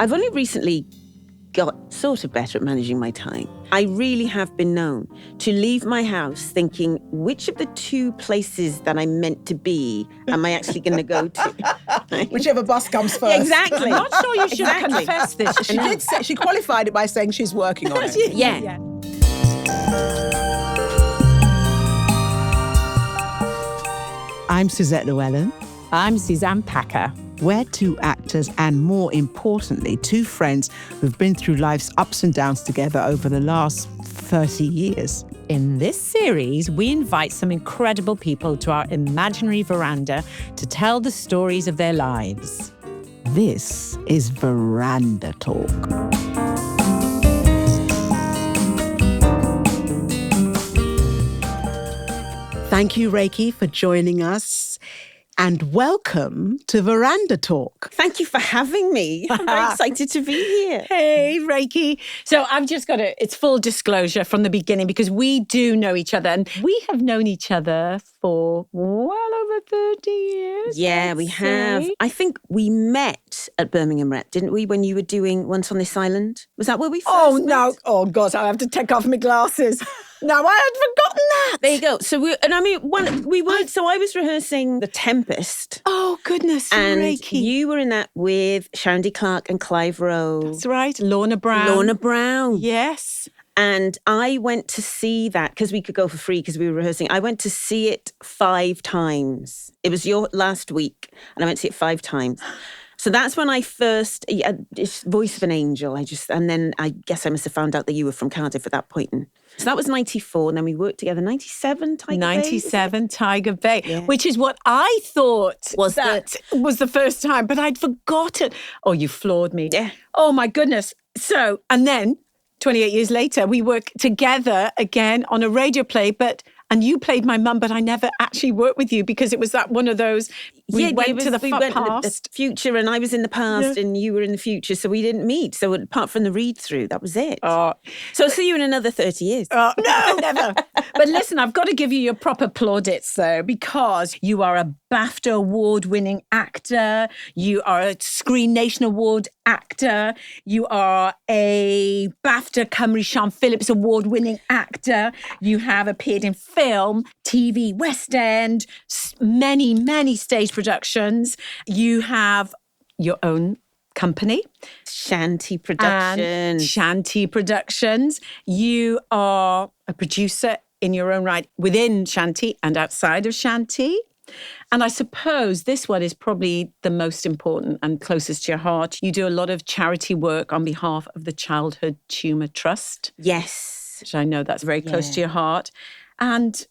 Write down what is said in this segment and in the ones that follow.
I've only recently got sort of better at managing my time. I really have been known to leave my house thinking, which of the two places that I'm meant to be am I actually going to go to? Whichever bus comes first. Exactly. I'm not sure you should confess this. She did say, she qualified it by saying she's working on it. Yeah. I'm Suzette Llewellyn. I'm Suzanne Packer. We're two actors and, more importantly, two friends who've been through life's ups and downs together over the last 30 years. In this series, we invite some incredible people to our imaginary veranda to tell the stories of their lives. This is Veranda Talk. Thank you, Rakie, for joining us. And welcome to Veranda Talk. Thank you for having me. I'm very excited to be here. Hey, Rakie. So I've just got it's full disclosure from the beginning because we do know each other and we have known each other for well over 30 years. Yeah, we have. I think we met at Birmingham Rep, didn't we, when you were doing Once on This Island? Was that where we first met? No. Oh, God, I have to take off my glasses. No, I had forgotten that. There you go. So I was rehearsing The Tempest. Oh, goodness, and Rakie. you were in that with Shanty Clark and Clive Rowe. That's right. Lorna Brown. Yes. And I went to see that because we could go for free because we were rehearsing. I went to see it 5 times. It was your last week and I went to see it 5 times. So that's when I first, Voice of an Angel, and then I guess I must have found out that you were from Cardiff at that point. So that was 94, and then we worked together, 97, Tiger Bay? 97, Tiger Bay, yeah. Which is what I thought was the first time, but I'd forgotten. Oh, you floored me. Yeah. Oh, my goodness. So, and then 28 years later, we work together again on a radio play, and you played my mum, but I never actually worked with you because it was that one of those, we went to the past. Future and I was in the past and you were in the future, so we didn't meet. So apart from the read-through, that was it. So I'll see you in another 30 years. No, never. But listen, I've got to give you your proper plaudits, though, because you are a BAFTA award-winning actor. You are a Screen Nation Award actor. You are a BAFTA Cymru Sian Phillips award-winning actor. You have appeared in film, TV, West End, many, many stage productions. You have your own company. Shanty Productions. Shanty Productions. You are a producer in your own right within Shanty and outside of Shanty. And I suppose this one is probably the most important and closest to your heart. You do a lot of charity work on behalf of the Childhood Tumour Trust. Yes. Which I know that's very close to your heart. And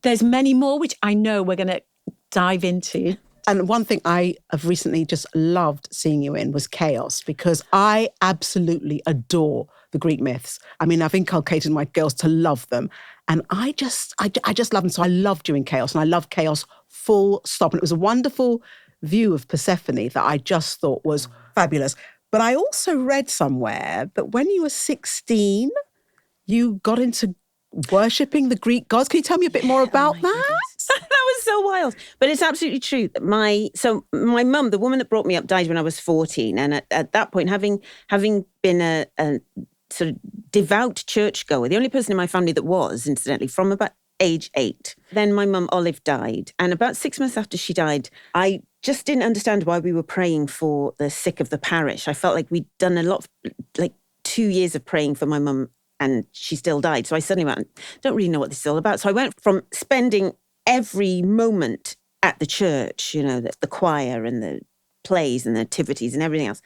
there's many more, which I know we're going to dive into. And one thing I have recently just loved seeing you in was Chaos, because I absolutely adore the Greek myths. I mean, I've inculcated my girls to love them. And I just love them. So I loved you in Chaos, and I love Chaos full stop. And it was a wonderful view of Persephone that I just thought was fabulous. But I also read somewhere that when you were 16, you got into worshipping the Greek gods. Can you tell me a bit more about that? That was so wild. But it's absolutely true. My mum, the woman that brought me up, died when I was 14. And at that point, having been a sort of devout churchgoer, the only person in my family that was, incidentally, from about age 8. Then my mum, Olive, died. And about 6 months after she died, I just didn't understand why we were praying for the sick of the parish. I felt like we'd done a lot, 2 years of praying for my mum, and she still died. So I suddenly went, don't really know what this is all about. So I went from spending every moment at the church, the choir and the plays and the activities and everything else,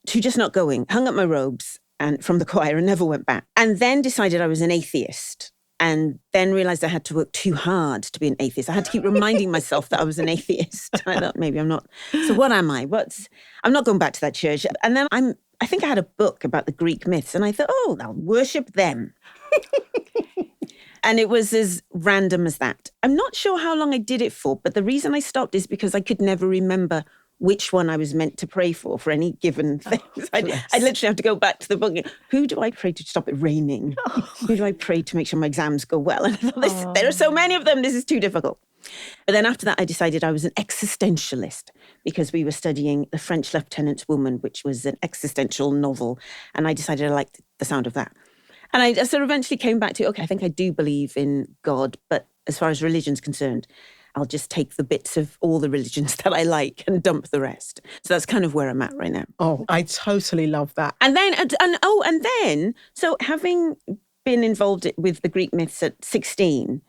to just not going, hung up my robes and from the choir and never went back. And then decided I was an atheist. And then realised I had to work too hard to be an atheist. I had to keep reminding myself that I was an atheist. I thought, maybe I'm not. So what am I? I'm not going back to that church. And then I think I had a book about the Greek myths. And I thought, I'll worship them. And it was as random as that. I'm not sure how long I did it for, but the reason I stopped is because I could never remember which one I was meant to pray for any given thing. I literally have to go back to the book. Who do I pray to stop it raining? Who do I pray to make sure my exams go well? And I thought, there are so many of them. This is too difficult. But then after that, I decided I was an existentialist because we were studying The French Lieutenant's Woman, which was an existential novel. And I decided I liked the sound of that. And I sort of eventually came back to, okay, I think I do believe in God, but as far as religion's concerned, I'll just take the bits of all the religions that I like and dump the rest. So that's kind of where I'm at right now. Oh, I totally love that. And then, so having been involved with the Greek myths at 16,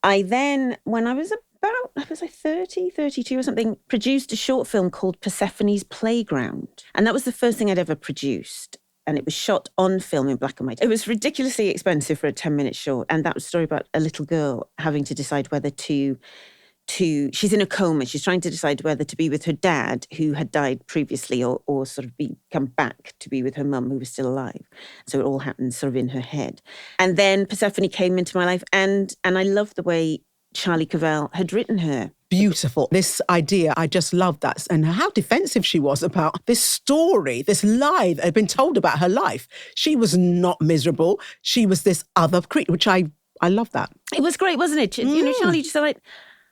I then, when I was about, was I 30, 32 or something, produced a short film called Persephone's Playground. And that was the first thing I'd ever produced. And it was shot on film in black and white. It was ridiculously expensive for a 10-minute short. And that was a story about a little girl having to decide whether she's in a coma. She's trying to decide whether to be with her dad, who had died previously, or sort of come back to be with her mum, who was still alive. So it all happened sort of in her head. And then Persephone came into my life. And I loved the way Charlie Cavell had written her. Beautiful. This idea, I just love that. And how defensive she was about this story, this lie that had been told about her life. She was not miserable. She was this other creature, which I love that. It was great, wasn't it? You know, Charlie just said,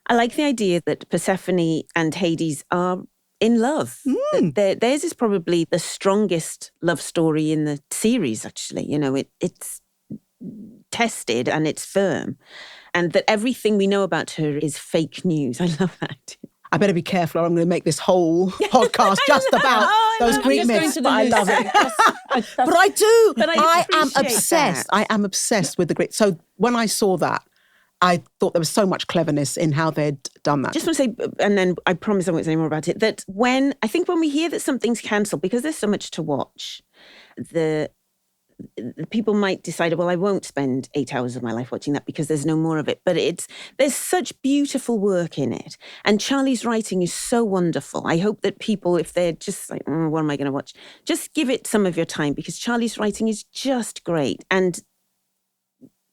I like the idea that Persephone and Hades are in love. That theirs is probably the strongest love story in the series, actually. You know, it's tested and it's firm. And that everything we know about her is fake news. I love that. I better be careful or I'm going to make this whole podcast just about those Greek myths. But I love it. But I do. But I am appreciate obsessed. that. I am obsessed with the Greek. So when I saw that, I thought there was so much cleverness in how they'd done that. Just want to say, and then I promise I won't say more about it, that when we hear that something's cancelled, because there's so much to watch, the people might decide, well, I won't spend 8 hours of my life watching that because there's no more of it. But there's such beautiful work in it. And Charlie's writing is so wonderful. I hope that people, if they're just like, what am I going to watch? Just give it some of your time because Charlie's writing is just great. And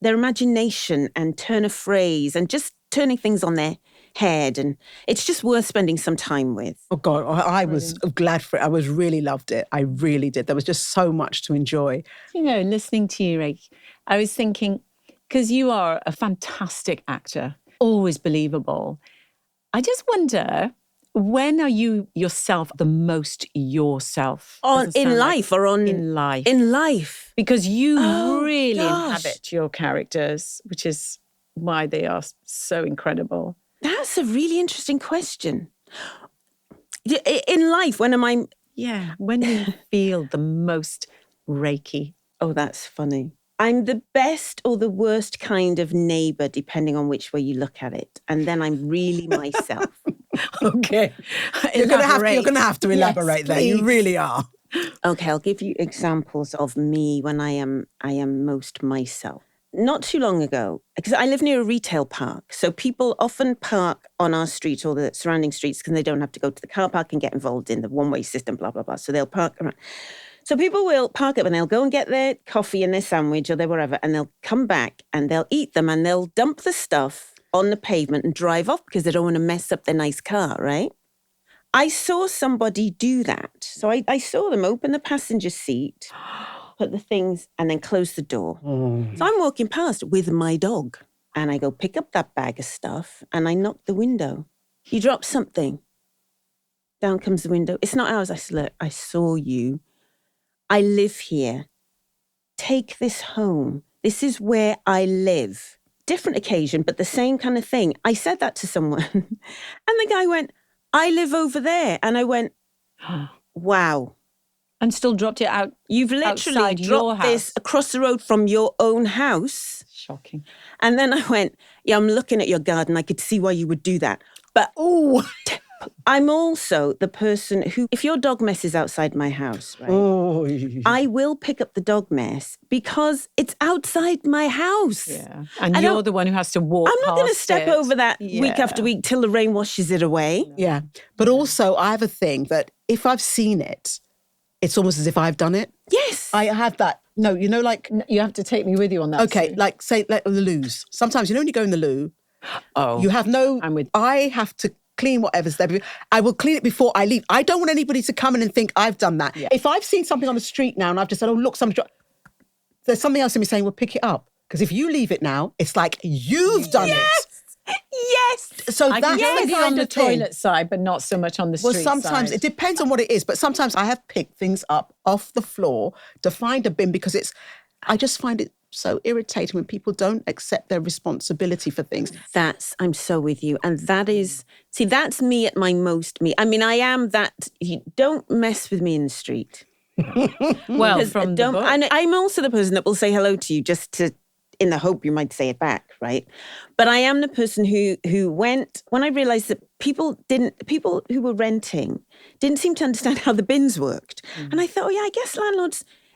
their imagination and turn of phrase and just turning things on their head. And it's just worth spending some time with. Oh, God, I was glad for it. I really loved it. I really did. There was just so much to enjoy. You know, listening to you, Rakie, I was thinking, because you are a fantastic actor, always believable. I just wonder, when are you yourself the most yourself? In life or on... In life. In life. Because you really inhabit your characters, which is why they are so incredible. That's a really interesting question. In life, when am I... Yeah, when you feel the most Rakie. Oh, that's funny. I'm the best or the worst kind of neighbour, depending on which way you look at it. And then I'm really myself. Okay. You're going to have to elaborate there. You really are. Okay, I'll give you examples of me when I am most myself. Not too long ago, because I live near a retail park, so people often park on our street or the surrounding streets because they don't have to go to the car park and get involved in the one-way system, blah, blah, blah. So they'll park around. So people will park up and they'll go and get their coffee and their sandwich or their whatever, and they'll come back and they'll eat them and they'll dump the stuff on the pavement and drive off because they don't want to mess up their nice car, right? I saw somebody do that. So I saw them open the passenger seat, put the things, and then close the door. So I'm walking past with my dog, and I go pick up that bag of stuff, and I knock the window. You drop something. Down comes the window. It's not ours. I said, look, I saw you. I live here. Take this home. This is where I live. Different occasion, but the same kind of thing. I said that to someone, and the guy went, I live over there. And I went, wow. And still dropped it out. You've literally dropped this across the road from your own house. Shocking. And then I went, yeah, I'm looking at your garden. I could see why you would do that. But I'm also the person who, if your dog messes outside my house, right, I will pick up the dog mess because it's outside my house. Yeah. And you're the one who has to walk I'm not going to past step it. over that week after week till the rain washes it away. Yeah. But also I have a thing that if I've seen it, it's almost as if I've done it. Yes. I have that. No, you know, like... You have to take me with you on that. Okay, soon. like, say, like the loos. Sometimes, you know when you go in the loo, you have no... I'm with... I have to clean whatever's there. I will clean it before I leave. I don't want anybody to come in and think I've done that. Yeah. If I've seen something on the street now and I've just said, oh, look, there's something else in me saying, well, pick it up. Because if you leave it now, it's like you've done it. Yes. So I that's can the be kind on the of thing. toilet side, but not so much on the street Well, sometimes side. it depends on what it is, but sometimes I have picked things up off the floor to find a bin because I just find it so irritating when people don't accept their responsibility for things. I'm so with you. And that's me at my most me. I mean, I am that, you don't mess with me in the street. Well, from the book. And I'm also the person that will say hello to you in the hope you might say it back, right? But I am the person who went, when I realised that people who were renting didn't seem to understand how the bins worked. And I thought, oh yeah, I guess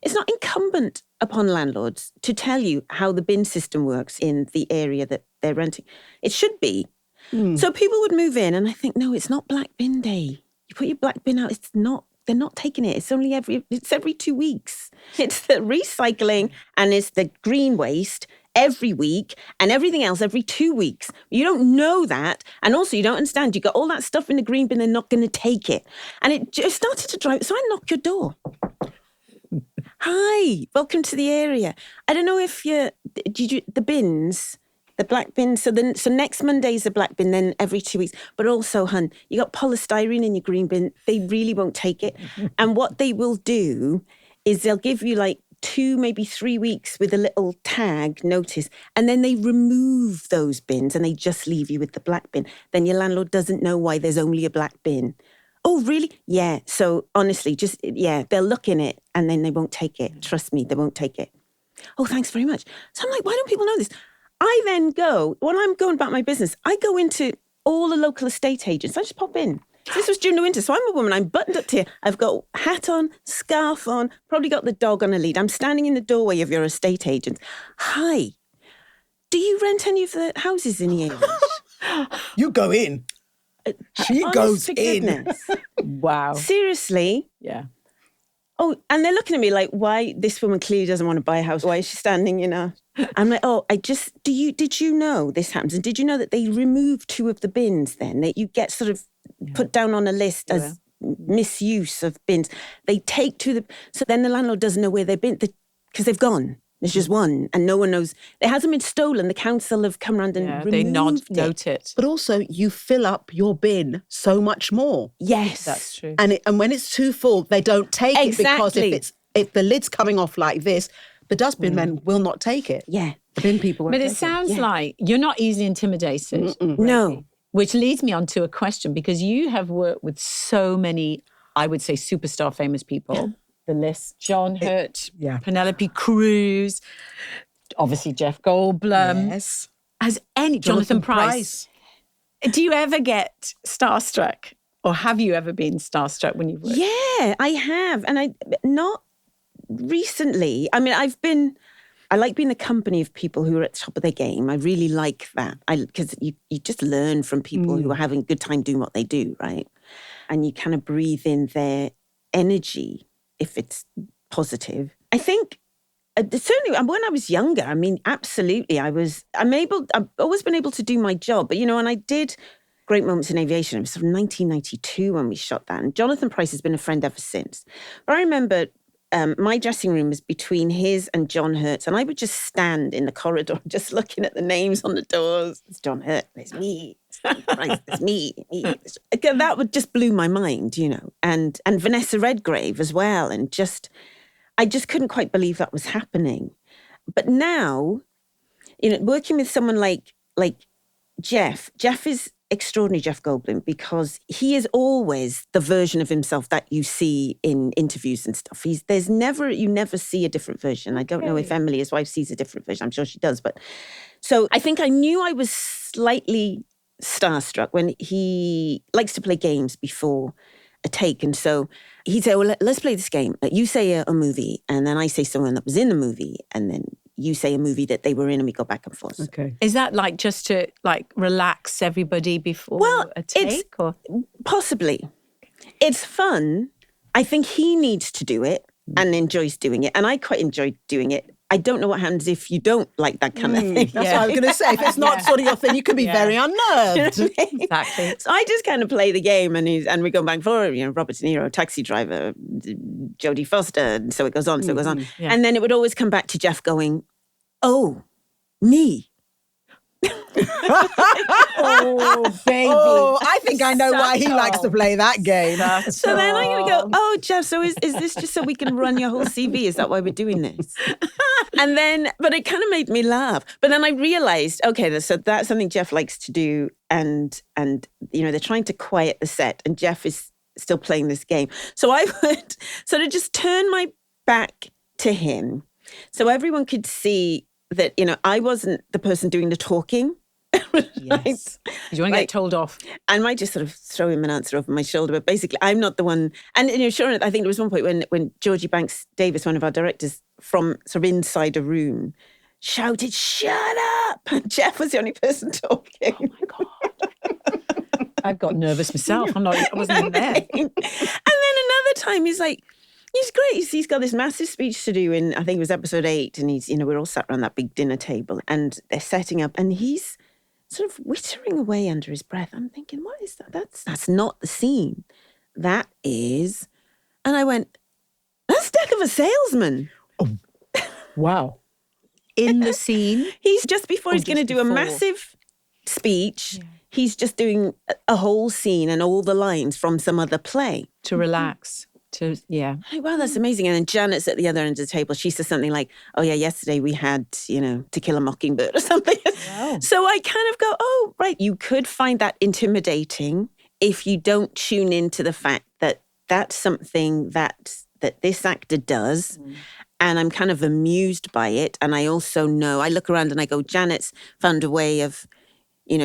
it's not incumbent upon landlords to tell you how the bin system works in the area that they're renting. It should be. So people would move in and I think, no, it's not black bin day. You put your black bin out, they're not taking it. It's every 2 weeks. It's the recycling and it's the green waste every week and everything else every 2 weeks. You don't know that. And also you don't understand. You got all that stuff in the green bin, they're not going to take it. And it just started to drive. So I knocked your door. Hi, welcome to the area. I don't know if the bins, the black bin. So next Monday's a black bin, then every 2 weeks. But also, hun, you got polystyrene in your green bin. They really won't take it. And what they will do is they'll give you like 2, maybe 3 weeks with a little tag notice. And then they remove those bins and they just leave you with the black bin. Then your landlord doesn't know why there's only a black bin. Oh, really? Yeah. So honestly, they'll look in it and then they won't take it. Trust me, they won't take it. Oh, thanks very much. So I'm like, why don't people know this? I then go, when I'm going about my business, I go into all the local estate agents. I just pop in. This was during the winter, so I'm a woman. I'm buttoned up to here. I've got hat on, scarf on, probably got the dog on a lead. I'm standing in the doorway of your estate agent. Hi, do you rent any of the houses in the area? You go in. She Honest goes to in. goodness. Wow. Seriously? Yeah. Oh, and they're looking at me like, why? This woman clearly doesn't want to buy a house. Why is she standing, I'm like, oh, did you know this happens? And did you know that they remove 2 of the bins then? That you get sort of put down on a list as misuse of bins. They take so then the landlord doesn't know where they've been because they've gone. There's just one and no one knows. It hasn't been stolen. The council have come around and removed they it. note it. But also, you fill up your bin so much more. Yes. That's true. And when it's too full, they don't take it because Exactly. if the lid's coming off like this, the dustbin men will not take it. Yeah. The bin people won't But take it sounds like you're not easily intimidated. No. Which leads me on to a question, because you have worked with so many, I would say, superstar famous people. The list: John Hurt, Penelope Cruz, obviously Jeff Goldblum. Yes. Has Jonathan Pryce. Do you ever get starstruck, or have you ever been starstruck when you've worked? Yeah, I have. And I not recently. I mean, I like being the company of people who are at the top of their game. I really like that. Because you just learn from people who are having a good time doing what they do, right? And you kind of breathe in their energy if it's positive. I think certainly when I was younger, I mean, absolutely, I've always been able to do my job. But, and I did Great Moments in Aviation. It was sort of 1992 when we shot that. And Jonathan Pryce has been a friend ever since. But I remember my dressing room was between his and John Hurt's. And I would just stand in the corridor just looking at the names on the doors. It's John Hurt, there's me. It's me. That would just blew my mind, and Vanessa Redgrave as well. And I just couldn't quite believe that was happening. But now, working with someone like Jeff is extraordinary, Jeff Goldblum, because he is always the version of himself that you see in interviews and stuff. You never see a different version. I don't know if Emily, his wife, sees a different version. I'm sure she does. But so I think I knew I was slightly starstruck when he likes to play games before a take. And so he'd say, well, let's play this game. You say a movie, and then I say someone that was in the movie, and then you say a movie that they were in, and we go back and forth. Okay. Is that like just to relax everybody before a take? Or possibly. It's fun. I think he needs to do it and enjoys doing it. And I quite enjoy doing it. I don't know what happens if you don't like that kind of thing. That's what I was going to say. If it's not sort of your thing, you can be very unnerved. Exactly. So I just kind of play the game, and we go back and forth. Robert De Niro, Taxi Driver, Jodie Foster, and so it goes on, Yeah. and then it would always come back to Jeff going, "Oh, me." Oh, baby. Oh, I think I know why he likes to play that game. So then I'm going to go, "Oh, Jeff, so is this just so we can run your whole CV? Is that why we're doing this?" And then, but it kind of made me laugh. But then I realized, okay, so that's something Jeff likes to do. And they're trying to quiet the set, and Jeff is still playing this game. So I would sort of just turn my back to him so everyone could see that, I wasn't the person doing the talking. Yes. You want to get told off. I might just sort of throw him an answer over my shoulder, but basically I'm not the one. And sure enough, I think there was one point when Georgie Banks Davis, one of our directors, from sort of inside a room, shouted, "Shut up!" And Jeff was the only person talking. Oh my God. I've got nervous myself. I wasn't even there. And then another time he's like, he's great. He's got this massive speech to do in, I think it was episode 8. And he's, we're all sat around that big dinner table and they're setting up and he's sort of whittering away under his breath. I'm thinking, what is that? That's not the scene. That is. And I went, "That's Death of a Salesman." Oh, wow. In the scene. He's just before he's just going to do a before. massive speech. Yeah. He's just doing a whole scene and all the lines from some other play. To relax. Like, wow, that's amazing. And then Janet's at the other end of the table. She says something like, "Oh yeah, yesterday we had, To Kill a Mockingbird" or something. Wow. So I kind of go, oh, right. You could find that intimidating if you don't tune into the fact that that's something that this actor does. Mm. And I'm kind of amused by it. And I also know, I look around and I go, Janet's found a way of,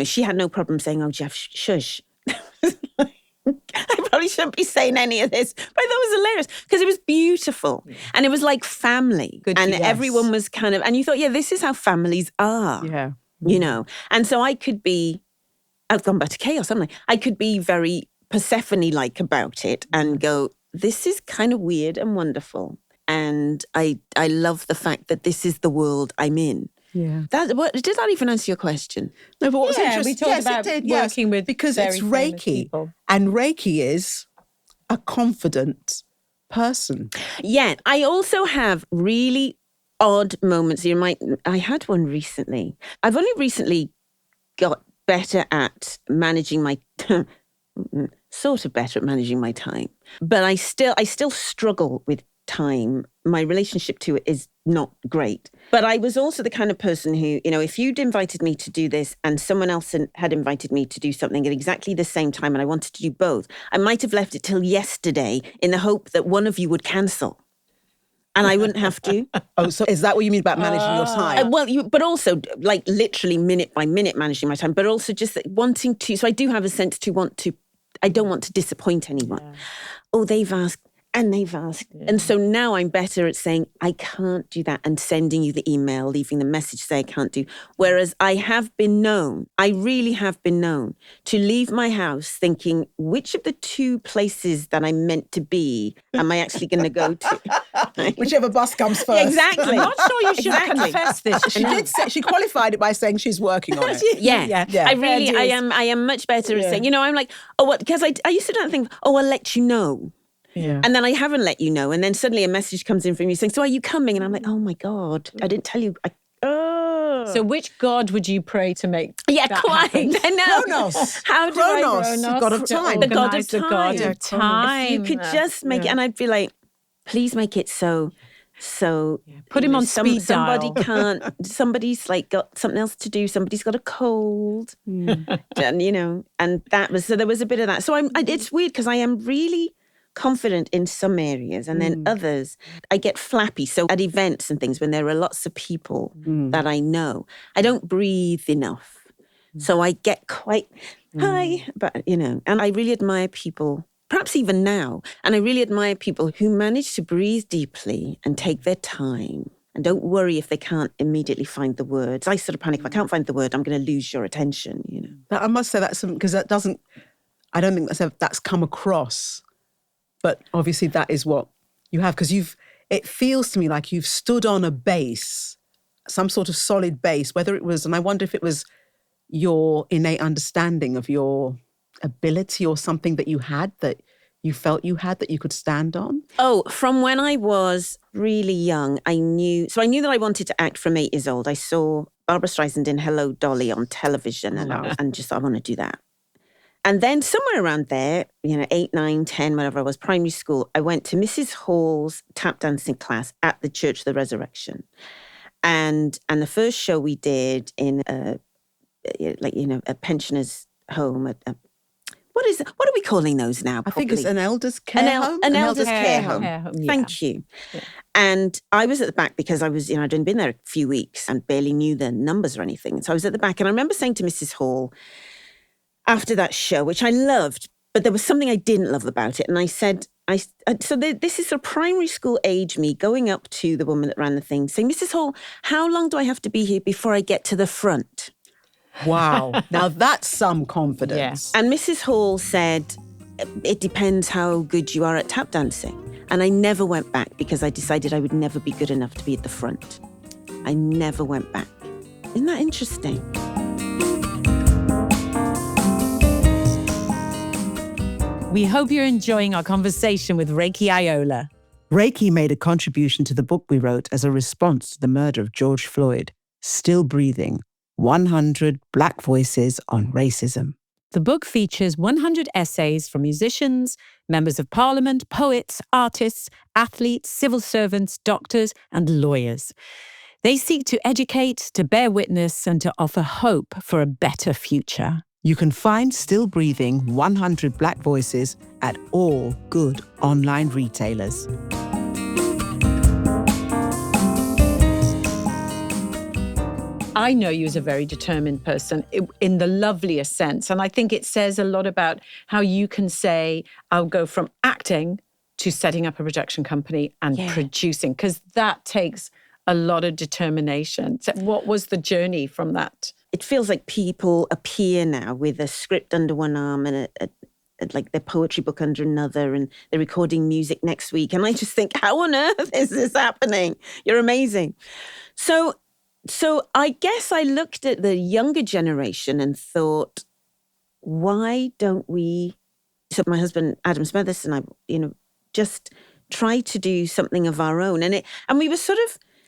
she had no problem saying, "Oh, Jeff, shush." I probably shouldn't be saying any of this, but I thought it was hilarious because it was beautiful. Yeah. And it was like family. Good, and yes. Everyone was kind of, and you thought, yeah, this is how families are. Yeah. And so I could be, I've gone back to chaos, haven't I could be very Persephone-like about it and go, this is kind of weird and wonderful. And I love the fact that this is the world I'm in. Yeah. Did that even answer your question? No, but what's interesting? We talked about working with because it's Rakie, people. And Rakie is a confident person. Yeah, I also have really odd moments. I had one recently. I've only recently got better at managing my sort of better at managing my time, but I still struggle with time. My relationship to it is not great. But I was also the kind of person who, if you'd invited me to do this and someone else had invited me to do something at exactly the same time and I wanted to do both, I might have left it till yesterday in the hope that one of you would cancel. And I wouldn't have to. Oh, so is that what you mean about managing your time? But also like literally minute by minute managing my time, but also just wanting to, so I do have a sense I don't want to disappoint anyone. Yeah. Oh, they've asked. And they've asked. Yeah. And so now I'm better at saying, I can't do that, and sending you the email, leaving the message, say I can't do. Whereas I really have been known to leave my house thinking, which of the two places that I'm meant to be am I actually going to go to? Whichever bus comes first. Exactly. I'm not sure you should confess this. She did say, she qualified it by saying she's working on it. Yeah. I am much better at saying, I'm like, oh, what? Because I used to don't think, oh, I'll let you know. Yeah. And then I haven't let you know. And then suddenly a message comes in from you saying, "So are you coming?" And I'm like, oh my God, I didn't tell you. So which God would you pray to make that quite. happen? I know. Kronos. How do Kronos, the god of time. The god of time. The god of time. If you could just make it, and I'd be like, please make it so put him on speed somebody dial. can't, somebody's like got something else to do, somebody's got a cold. And and there was a bit of that. So it's weird because I am really confident in some areas, and then others I get flappy. So at events and things when there are lots of people that I know, I don't breathe enough. So I get quite high, but and I really admire people, perhaps even now, and I really admire people who manage to breathe deeply and take their time and don't worry if they can't immediately find the words. I sort of panic if I can't find the word, I'm going to lose your attention. But I must say that's something, because I don't think that's come across. But obviously that is what you have, because it feels to me like you've stood on a base, some sort of solid base, whether it was, and I wonder if it was your innate understanding of your ability or something that you had that you felt you had that you could stand on? Oh, from when I was really young, I knew that I wanted to act from 8 years old. I saw Barbara Streisand in Hello, Dolly on television and just, I want to do that. And then somewhere around there, 8, 9, 10, whatever I was, primary school, I went to Mrs. Hall's tap dancing class at the Church of the Resurrection. And the first show we did in a pensioner's home, what are we calling those now? I think it's an elder's care home. An elder's care home. Yeah. Thank you. Yeah. And I was at the back because I was, I'd only been there a few weeks and barely knew the numbers or anything. So I was at the back, and I remember saying to Mrs. Hall after that show, which I loved, but there was something I didn't love about it. And I said, this is a primary school age me going up to the woman that ran the thing, saying, Mrs. Hall, how long do I have to be here before I get to the front? Wow. Now that's some confidence. Yeah. And Mrs. Hall said, it depends how good you are at tap dancing. And I never went back because I decided I would never be good enough to be at the front. I never went back. Isn't that interesting? We hope you're enjoying our conversation with Rakie Ayola. Rakie made a contribution to the book we wrote as a response to the murder of George Floyd, Still Breathing, 100 Black Voices on Racism. The book features 100 essays from musicians, members of parliament, poets, artists, athletes, civil servants, doctors, and lawyers. They seek to educate, to bear witness, and to offer hope for a better future. You can find Still Breathing 100 Black Voices at all good online retailers. I know you as a very determined person in the loveliest sense. And I think it says a lot about how you can say, I'll go from acting to setting up a production company and producing, because that takes a lot of determination. So what was the journey from that? It feels like people appear now with a script under one arm and like their poetry book under another, and they're recording music next week. And I just think, how on earth is this happening? You're amazing. So I guess I looked at the younger generation and thought, why don't we, so my husband, Adam Smethurst, and I, just try to do something of our own. And we were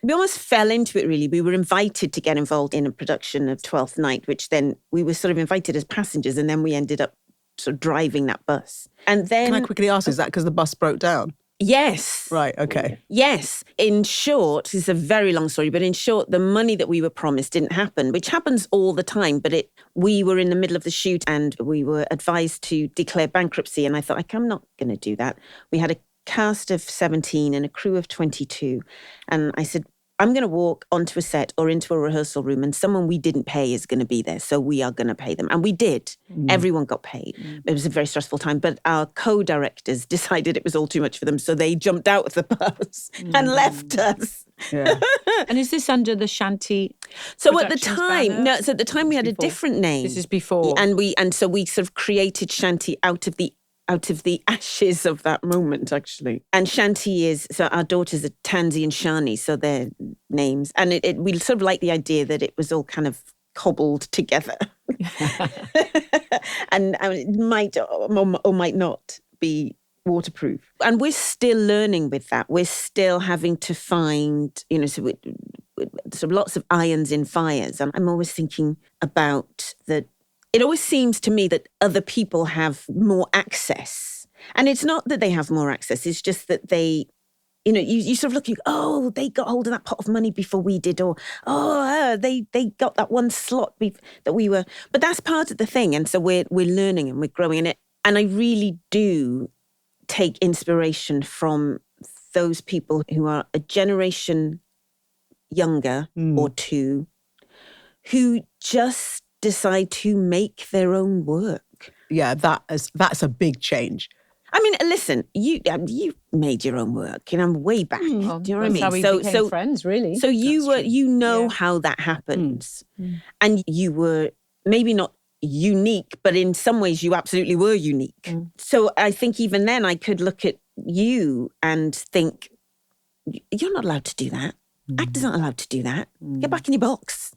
we almost fell into it, really. We were invited to get involved in a production of Twelfth Night, which then we were sort of invited as passengers, and then we ended up sort of driving that bus. And then... Can I quickly ask, is that because the bus broke down? Yes. Right, okay. Yes. In short, this is a very long story, but in short, the money that we were promised didn't happen, which happens all the time. But we were in the middle of the shoot and we were advised to declare bankruptcy. And I thought, I'm not going to do that. We had a cast of 17 and a crew of 22. And I said, I'm going to walk onto a set or into a rehearsal room and someone we didn't pay is going to be there. So we are going to pay them. And we did. Everyone got paid. It was a very stressful time. But our co-directors decided it was all too much for them. So they jumped out of the bus and left us. Yeah. And is this under the Shanty So at the Productions time, banner? at the time we had a different name. This is before. And so we sort of created Shanty out of the ashes of that moment, actually. And Shanty so our daughters are Tansy and Shani, so their names. And we sort of like the idea that it was all kind of cobbled together. and it might or might not be waterproof. And we're still learning with that. We're still having to find, so lots of irons in fires. And I'm always thinking about it always seems to me that other people have more access. And it's not that they have more access, it's just that they, you sort of looking, they got hold of that pot of money before we did, or, they got that one slot that we were, but that's part of the thing. And so we're learning and we're growing in it. And I really do take inspiration from those people who are a generation younger or two, who just decide to make their own work. Yeah, that's a big change. I mean, listen, you made your own work, way back. Do you know what I mean? How we became friends, really. So how that happens, and you were maybe not unique, but in some ways you absolutely were unique. So I think even then I could look at you and think, you're not allowed to do that. Actors aren't allowed to do that. Get back in your box.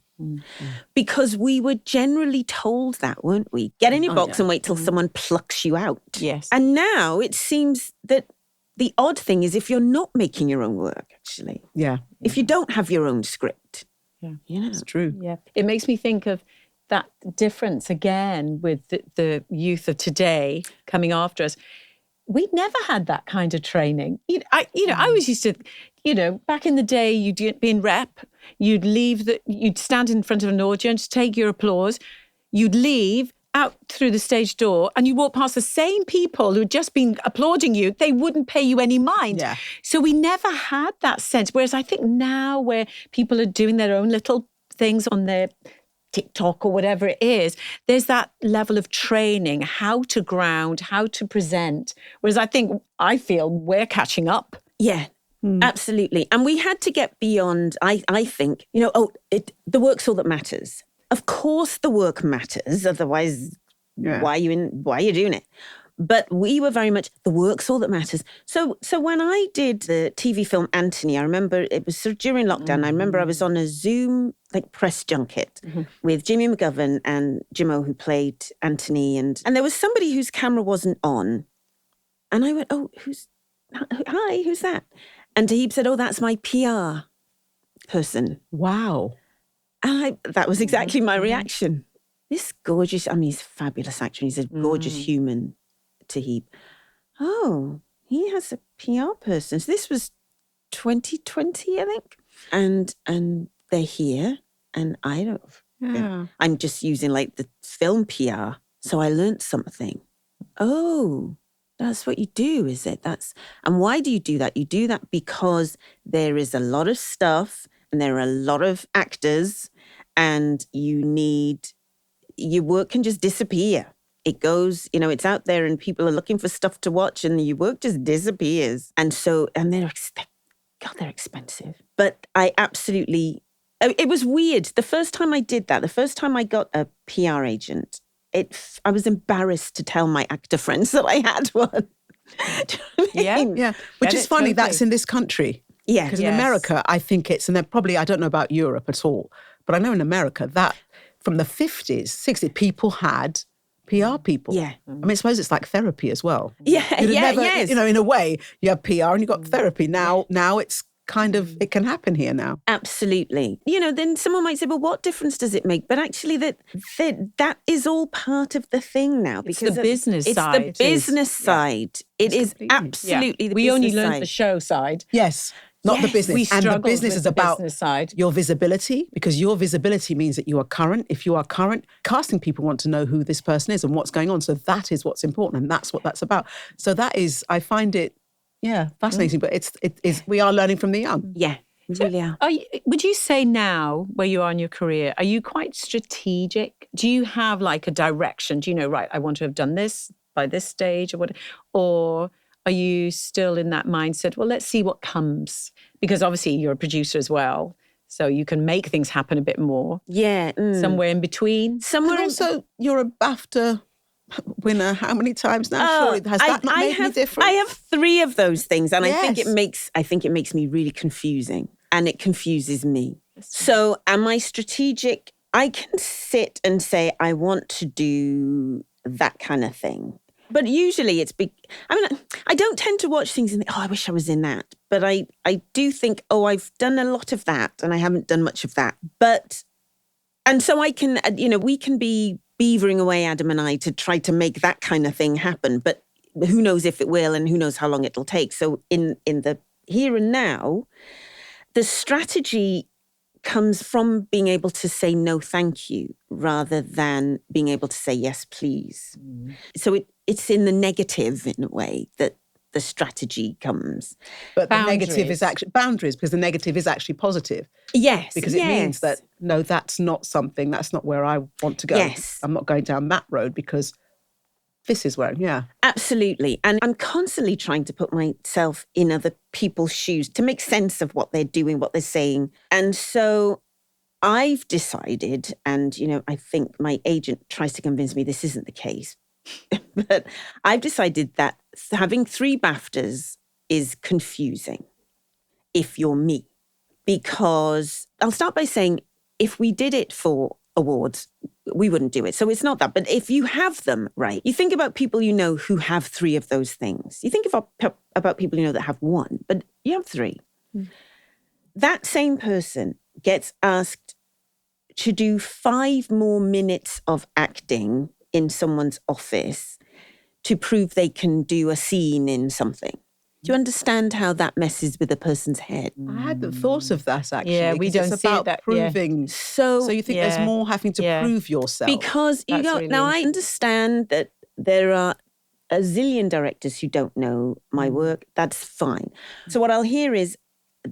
Because we were generally told that, weren't we? Get in your box and wait till someone plucks you out. Yes. And now it seems that the odd thing is if you're not making your own work, actually. Yeah. If you don't have your own script. Yeah. You know. It's true. Yeah. It makes me think of that difference again with the youth of today coming after us. We'd never had that kind of training. I always used to, back in the day, you'd be in rep, you'd stand in front of an audience, take your applause, you'd leave out through the stage door and you walk past the same people who had just been applauding you, they wouldn't pay you any mind. Yeah. So we never had that sense. Whereas I think now where people are doing their own little things on their TikTok or whatever it is, there's that level of training, how to ground, how to present. Whereas I feel we're catching up. Yeah, absolutely. And we had to get beyond, I think, the work's all that matters. Of course the work matters, otherwise why are you doing it? But we were very much, the work's all that matters. So when I did the TV film Anthony, I remember it was sort of during lockdown. I remember I was on a Zoom press junket with Jimmy McGovern and Jimmo, who played Anthony. And there was somebody whose camera wasn't on. And I went, hi, who's that? And Tahib said, that's my PR person. Wow. And that was exactly my reaction. This gorgeous, he's a fabulous actor. He's a gorgeous human, Tahib. Oh, he has a PR person. So this was 2020, I think. And they're here. And I don't, I'm just using the film PR. So I learned something. Oh, that's what you do, is it? And why do you do that? You do that because there is a lot of stuff and there are a lot of actors and your work can just disappear. It goes, it's out there and people are looking for stuff to watch and your work just disappears. And they're expensive. But I absolutely, it was weird. The first time I did that, the first time I got a PR agent, I was embarrassed to tell my actor friends that I had one. Do you know what I mean? Yeah. Which is funny, that's in this country. Yeah. Because in America, I think and then probably, I don't know about Europe at all, but I know in America that from the 50s, 60s, people had PR people. Yeah. I suppose it's like therapy as well. Yeah, yes. In a way, you have PR and you've got therapy. Now it's kind of, it can happen here now. Absolutely. Then someone might say, well, what difference does it make? But actually that is all part of the thing now. Because it's the business side. It's the business side. It is absolutely the business side. We only learned the show side. Yes. Not the business. And the business is about side. Your visibility, because your visibility means that you are current. If you are current, casting people want to know who this person is and what's going on. So that is what's important and that's what that's about. So that is, I find it, fascinating. But it is, we are learning from the young. Yeah, we really are. Would you say now, where you are in your career, are you quite strategic? Do you have a direction? Do you know, right, I want to have done this by this stage or what? Or are you still in that mindset, well, let's see what comes? Because obviously you're a producer as well, so you can make things happen a bit more. Yeah. Somewhere in between. Also, you're a BAFTA winner how many times now? Surely has that not made any difference? I have 3 of those things, and I think it makes me really confusing, and it confuses me. So am I strategic? I can sit and say, I want to do that kind of thing. But usually it's big. I don't tend to watch things and think, I wish I was in that. But I do think, I've done a lot of that and I haven't done much of that. And so I can, we can be beavering away, Adam and I, to try to make that kind of thing happen. But who knows if it will and who knows how long it'll take. So in the here and now, the strategy comes from being able to say no thank you rather than being able to say yes please. So it's in the negative in a way that the strategy comes. But the negative is actually boundaries, because the negative is actually positive. Yes. Because it means that, no, that's not where I want to go. Yes. I'm not going down that road because this is where, Absolutely. And I'm constantly trying to put myself in other people's shoes to make sense of what they're doing, what they're saying. And so I've decided, and, I think my agent tries to convince me this isn't the case, but I've decided that having 3 BAFTAs is confusing. if you're me. Because I'll start by saying, if we did it for awards, we wouldn't do it. So it's not that. But if you have them, right, you think about people you know who have 3 of those things. You think about people you know that have 1, but you have 3. That same person gets asked to do 5 more minutes of acting in someone's office to prove they can do a scene in something. Do you understand how that messes with a person's head? I hadn't thought of that, actually. Yeah, we 'cause don't it's see about that, yeah. proving. So So you think Yeah. there's more having to Yeah. prove yourself? because you That's go, really now I understand that there are a zillion directors who don't know my work. That's fine. So what I'll hear is,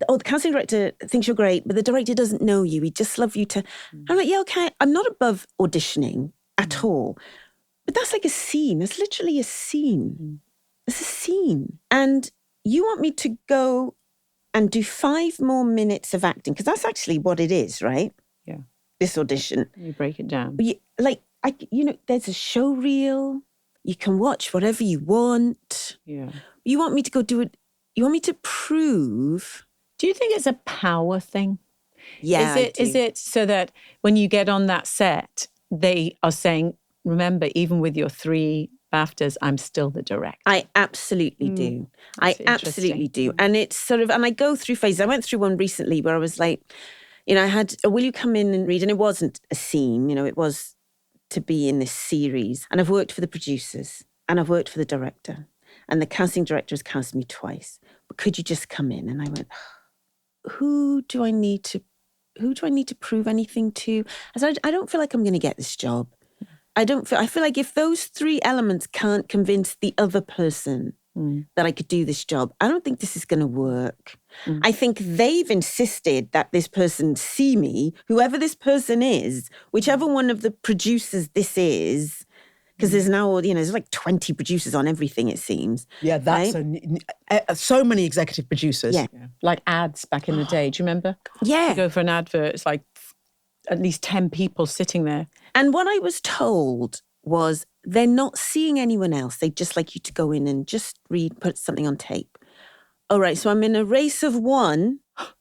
oh, the casting director thinks you're great, but the director doesn't know you. He'd just love you to. I'm like, yeah, okay. I'm not above auditioning at all. But that's like a scene. It's literally a scene. It's a scene. And you want me to go and do 5 more minutes of acting, because that's actually what it is, right? Yeah. This audition. You break it down. There's a show reel. You can watch whatever you want. Yeah. You want me to go do it. You want me to prove. Do you think it's a power thing? Yeah, Is it so that when you get on that set, they are saying, remember, even with your 3 BAFTAs, I'm still the director. I absolutely do. I That's absolutely interesting. do. And it's sort of, and I go through phases. I went through one recently where I was like, I had, will you come in and read? And it wasn't a scene, it was to be in this series. And I've worked for the producers and I've worked for the director. And the casting director has cast me twice. But could you just come in? And I went, who do I need to prove anything to? I don't feel like I'm going to get this job. I feel like if those 3 elements can't convince the other person that I could do this job, I don't think this is going to work. I think they've insisted that this person see me, whoever this person is, whichever one of the producers this is, because there's now, there's like 20 producers on everything, it seems. Yeah, that's so many executive producers. Yeah. Like ads back in the day. Do you remember? Yeah. You go for an advert, it's like at least 10 people sitting there. And what I was told was they're not seeing anyone else. They'd just like you to go in and just read, put something on tape. All right, so I'm in a race of 1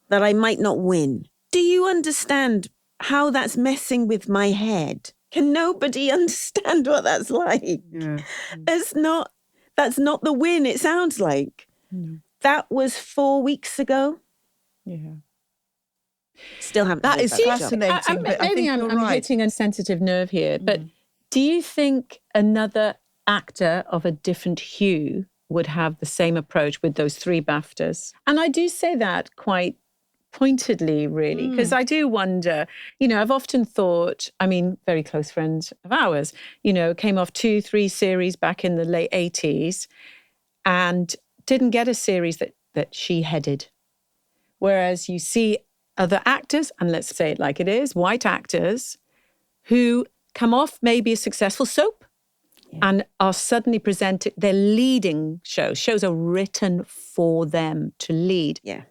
that I might not win. Do you understand how that's messing with my head? Can nobody understand what that's like? Yeah. That's not the win, it sounds like. That was 4 weeks ago. Yeah. Still haven't. That heard is about that job. fascinating. But I Maybe think I'm you're right. hitting a sensitive nerve here, but do you think another actor of a different hue would have the same approach with those 3 BAFTAs? And I do say that quite pointedly, really, because I do wonder, I've often thought, very close friends of ours, came off 2-3 series back in the late 80s and didn't get a series that she headed. Whereas you see other actors, and let's say it like it is, white actors who come off maybe a successful soap and are suddenly presented, they're leading shows. Shows are written for them to lead. Yeah.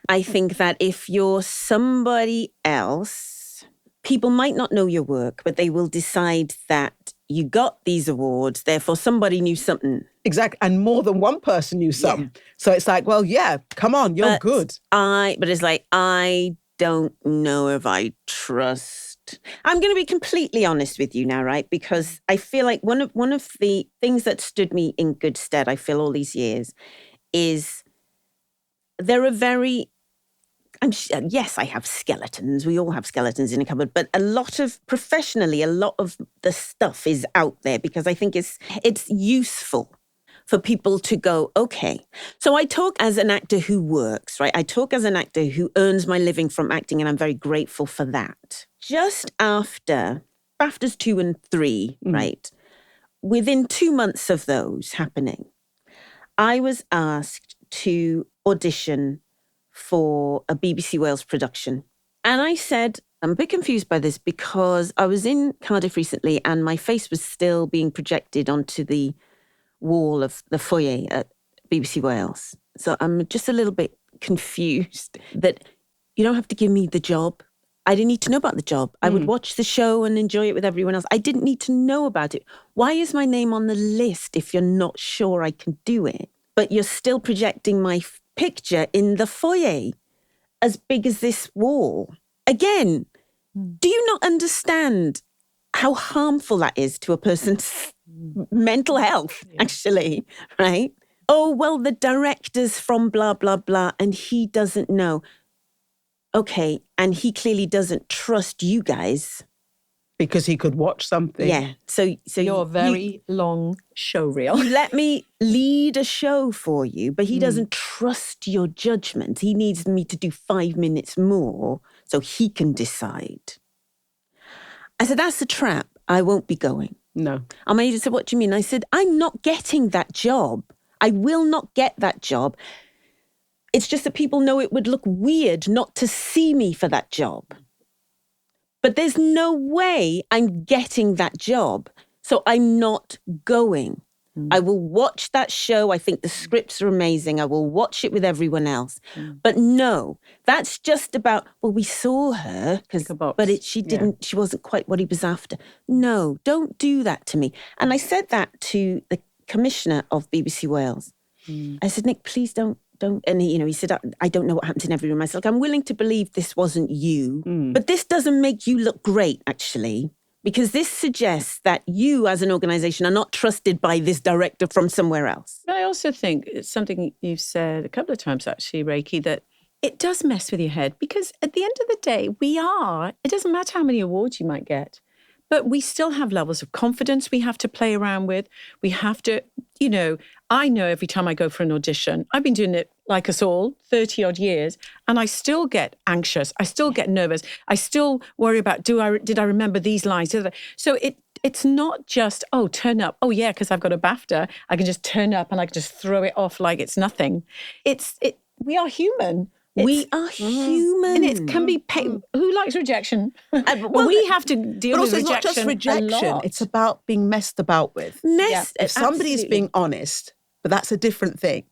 I think that if you're somebody else, people might not know your work, but they will decide that you got these awards, therefore somebody knew something. Exactly. And more than one person knew something. So it's like, well, yeah, come on, you're good. But it's like, I don't know if I trust. I'm going to be completely honest with you now, right? Because I feel like one of the things that stood me in good stead, I feel all these years, is there are yes, I have skeletons. We all have skeletons in a cupboard, but a lot of the stuff is out there because I think it's useful for people to go, okay. So I talk as an actor who works, right? I talk as an actor who earns my living from acting, and I'm very grateful for that. Just after BAFTAs 2 and 3, right? Within 2 months of those happening, I was asked to audition for a BBC Wales production. And I said, I'm a bit confused by this because I was in Cardiff recently and my face was still being projected onto the wall of the foyer at BBC Wales. So I'm just a little bit confused that you don't have to give me the job. I didn't need to know about the job. I would watch the show and enjoy it with everyone else. I didn't need to know about it. Why is my name on the list if you're not sure I can do it? But you're still projecting my picture in the foyer. as big as this wall. Again, do you not understand how harmful that is to a person's mental health, actually, right? Oh, well, the director's from blah, blah, blah, and he doesn't know. Okay, and he clearly doesn't trust you guys. Because he could watch something. Yeah, so Your very long show reel. you let me lead a show for you, but he doesn't trust your judgment. He needs me to do 5 minutes more so he can decide. I said, that's a trap. I won't be going. No. And my agent said, what do you mean? I said, I'm not getting that job. I will not get that job. It's just that people know it would look weird not to see me for that job. But there's no way I'm getting that job. So I'm not going. I will watch that show. I think the scripts are amazing. I will watch it with everyone else. But no, that's just about, well, we saw her, but she wasn't quite what he was after. No, don't do that to me. And I said that to the commissioner of BBC Wales. I said, Nick, please don't. And he said, I don't know what happened in every room. I said, I'm willing to believe this wasn't you, but this doesn't make you look great, actually, because this suggests that you as an organisation are not trusted by this director from somewhere else. I also think it's something you've said a couple of times, actually, Rakie, that it does mess with your head, because at the end of the day, it doesn't matter how many awards you might get, but we still have levels of confidence we have to play around with. We have to, I know every time I go for an audition, I've been doing it like us all, 30 odd years, and I still get anxious. I still get nervous. I still worry about, did I remember these lines? So it's not just, turn up. Oh yeah, because I've got a BAFTA. I can just turn up and I can just throw it off like it's nothing. We are human. We are human. And it can be pain. Who likes rejection? Well, we have to deal with rejection. It's not just rejection. It's about being messed about with. If somebody's being honest, but that's a different thing.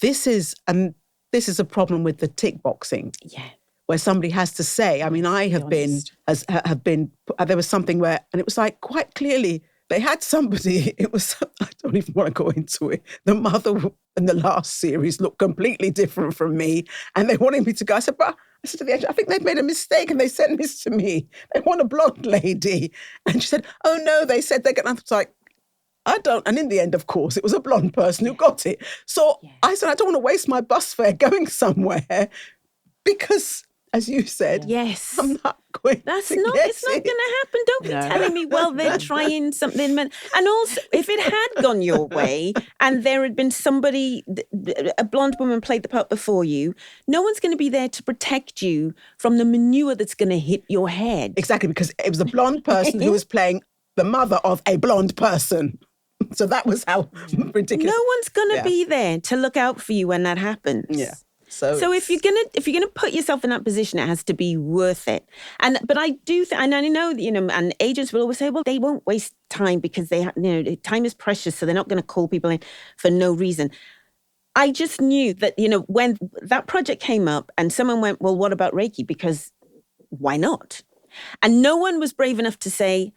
This is a problem with the tick boxing. Yeah. Where somebody has to say, I mean, I have been, there was something where, and it was like quite clearly, they had somebody, it was, I don't even want to go into it. The mother in the last series looked completely different from me. And they wanted me to go. I said to the agent, I think they've made a mistake and they sent this to me. They want a blonde lady. And she said, oh no, they said they're going to, I was like, I don't. And in the end, of course, it was a blonde person who got it. So I said, I don't want to waste my bus fare going somewhere because, as you said, yes, I'm not going It's not going to happen. Don't be telling me, well, they're trying something. And also, if it had gone your way and there had been somebody, a blonde woman played the part before you, no one's going to be there to protect you from the manure that's going to hit your head. Exactly, because it was a blonde person who was playing the mother of a blonde person. So that was how ridiculous. No one's going to be there to look out for you when that happens. Yeah. So if you're gonna put yourself in that position, it has to be worth it. But I do and I know that, and agents will always say, well, they won't waste time because time is precious, so they're not going to call people in for no reason. I just knew that, when that project came up and someone went, well, what about Rakie? Because why not? And no one was brave enough to say,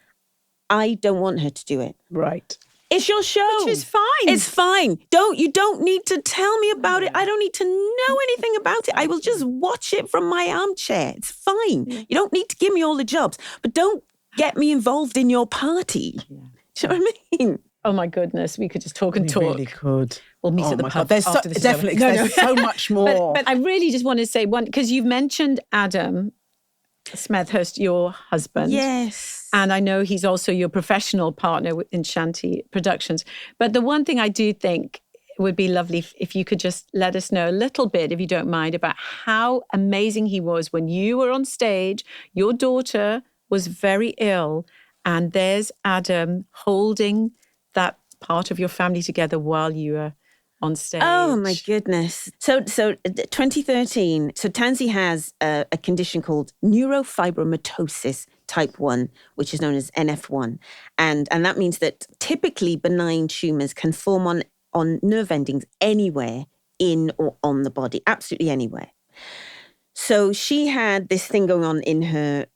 I don't want her to do it. Right. It's your show. Which is fine. It's fine. You don't need to tell me about it. I don't need to know anything about it. I will just watch it from my armchair. It's fine. You don't need to give me all the jobs, but don't get me involved in your party. Do you know what I mean? Oh my goodness, we could just talk and talk. We really could. We'll meet at the pub. There's after this definitely, there's so much more. But I really just want to say one, because you've mentioned Adam Smethurst, your husband. Yes. And I know he's also your professional partner in Shanty Productions. But the one thing I do think would be lovely if you could just let us know a little bit, if you don't mind, about how amazing he was when you were on stage. Your daughter was very ill, and there's Adam holding that part of your family together while you were on stage. Oh my goodness. So 2013, so Tansy has a condition called neurofibromatosis type 1, which is known as NF1. And that means that typically benign tumours can form on nerve endings anywhere in or on the body, absolutely anywhere. So she had this thing going on in her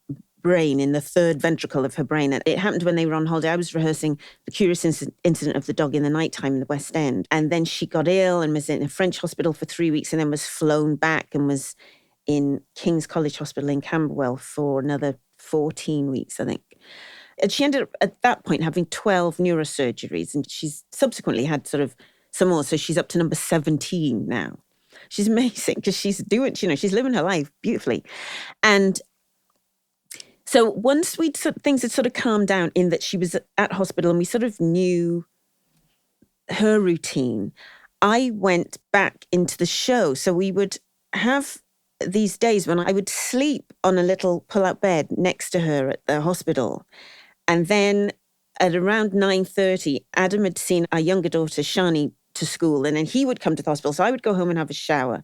brain, in the third ventricle of her brain. And it happened when they were on holiday. I was rehearsing The Curious Incident of the Dog in the Nighttime in the West End. And then she got ill and was in a French hospital for 3 weeks and then was flown back and was in King's College Hospital in Camberwell for another 14 weeks, I think. And she ended up at that point having 12 neurosurgeries, and she's subsequently had sort of some more. So she's up to number 17 now. She's amazing because she's doing, she's living her life beautifully. And so once things had sort of calmed down in that she was at hospital and we sort of knew her routine, I went back into the show. So we would have these days when I would sleep on a little pull-out bed next to her at the hospital. And then at around 9:30, Adam had seen our younger daughter, Shani, to school. And then he would come to the hospital. So I would go home and have a shower.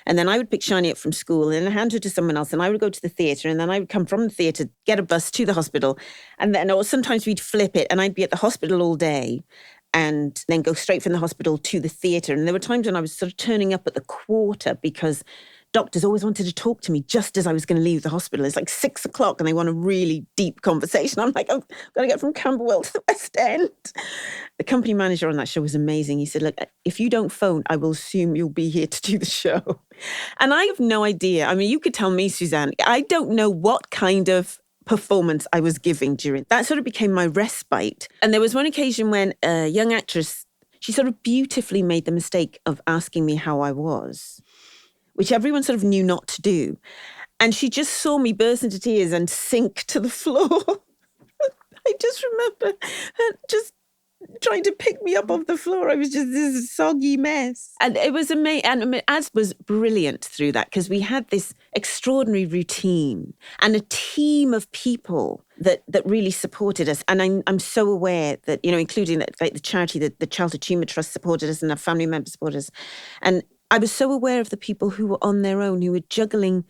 And then I would pick Shani up from school and hand her to someone else. And I would go to the theatre. And then I would come from the theatre, get a bus to the hospital. And then, or sometimes we'd flip it. And I'd be at the hospital all day and then go straight from the hospital to the theatre. And there were times when I was sort of turning up at the quarter because doctors always wanted to talk to me just as I was going to leave the hospital. It's like 6 o'clock and they want a really deep conversation. I'm like, I've got to get from Camberwell to the West End. The company manager on that show was amazing. He said, look, if you don't phone, I will assume you'll be here to do the show. And I have no idea. I mean, you could tell me, Suzanne, I don't know what kind of performance I was giving during. That sort of became my respite. And there was one occasion when a young actress, she sort of beautifully made the mistake of asking me how I was, which everyone sort of knew not to do. And she just saw me burst into tears and sink to the floor. I just remember her just trying to pick me up off the floor. I was just this soggy mess. And it was amazing. And Az was brilliant through that because we had this extraordinary routine and a team of people that really supported us. And I'm so aware that, including that, like the charity, the Childhood Humour Trust supported us and our family members supported us. And I was so aware of the people who were on their own, who were juggling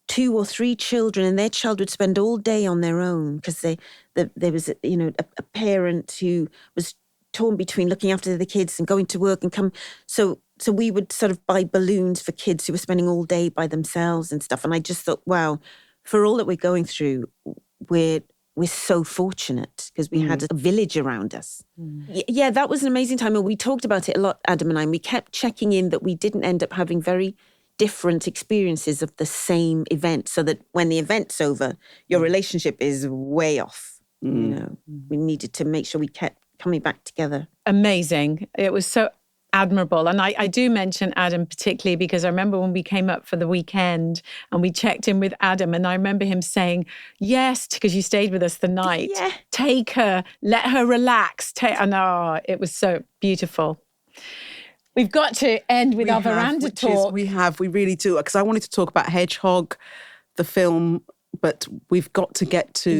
2 or 3 children, and their child would spend all day on their own because there was a parent who was torn between looking after the kids and going to work and come. So we would sort of buy balloons for kids who were spending all day by themselves and stuff. And I just thought, wow, for all that we're going through, we're so fortunate because we had a village around us. Yeah, that was an amazing time. And we talked about it a lot, Adam and I. And we kept checking in that we didn't end up having very different experiences of the same event so that when the event's over, your relationship is way off. We needed to make sure we kept coming back together. Amazing. It was so admirable. And I do mention Adam particularly because I remember when we came up for the weekend and we checked in with Adam and I remember him saying, yes, because you stayed with us the night, take her, let her relax. And it was so beautiful. We've got to end with our veranda talk. We really do. Because I wanted to talk about Hedgehog, the film, but we've got to get to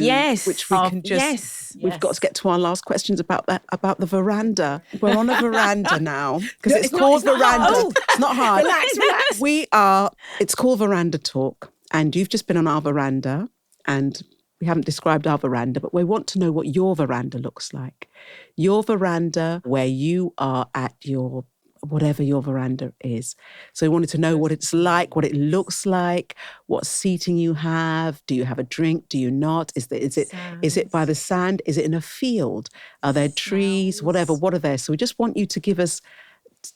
which we can just. We've got to get to our last questions about the veranda. We're on a veranda now because it's called veranda. It's not hard. Relax. It's called Veranda Talk, and you've just been on our veranda, and we haven't described our veranda, but we want to know what your veranda looks like. Your veranda, where you are at your whatever your veranda is. So we wanted to know what it's like, what it looks like, what seating you have. Do you have a drink? Do you not? Is it by the sand? Is it in a field? Are there trees? Whatever. What are there? So we just want you to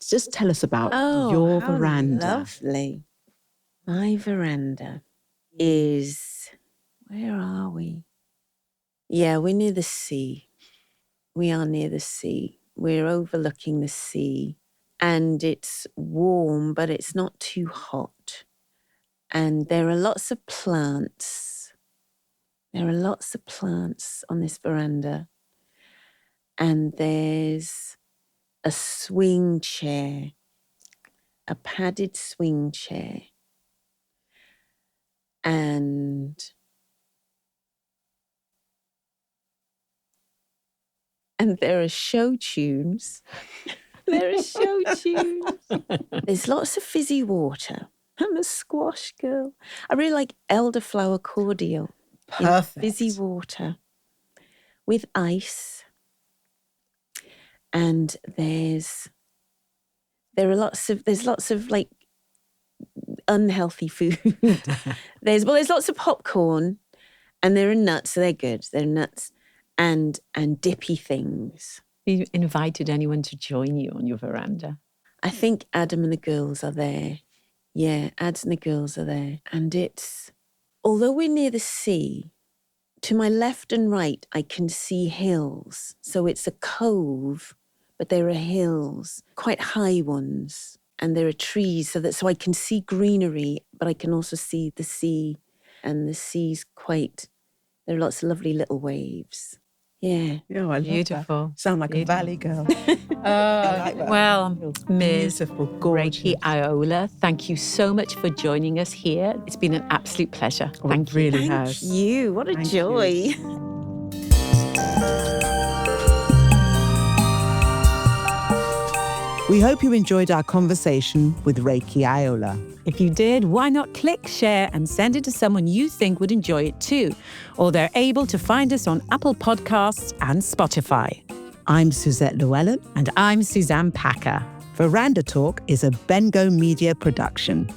just tell us about your veranda. Lovely. My veranda is, where are we? Yeah, we're near the sea. We are near the sea. We're overlooking the sea. And it's warm, but it's not too hot. And there are lots of plants. There are lots of plants on this veranda. And there's a swing chair, a padded swing chair. And there are show tunes. There are show tunes. There's lots of fizzy water. I'm a squash girl. I really like elderflower cordial. Perfect. In fizzy water with ice. And there's lots of like unhealthy food. There's lots of popcorn, and there are nuts. So they're good. They're nuts and dippy things. You invited anyone to join you on your veranda? I think Adam and the girls are there Yeah, Ads and the girls are there. And it's, although we're near the sea, to my left and right, I can see hills. So it's a cove, but there are hills, quite high ones. And there are trees, so I can see greenery, but I can also see the sea. And the sea's there are lots of lovely little waves. Yeah. Yeah, I love Beautiful. that. Sound like Beautiful. a valley girl. I like that. Well, Ms. Beautiful, gorgeous. Rakie Ayola, thank you so much for joining us here. It's been an absolute pleasure. Thank you. really Thank has. you. What a Thank joy. you. We hope you enjoyed our conversation with Rakie Ayola. If you did, why not click, share, and send it to someone you think would enjoy it too? Or they're able to find us on Apple Podcasts and Spotify. I'm Suzette Llewellyn. And I'm Suzanne Packer. Verandah Talk is a Bengo Media production.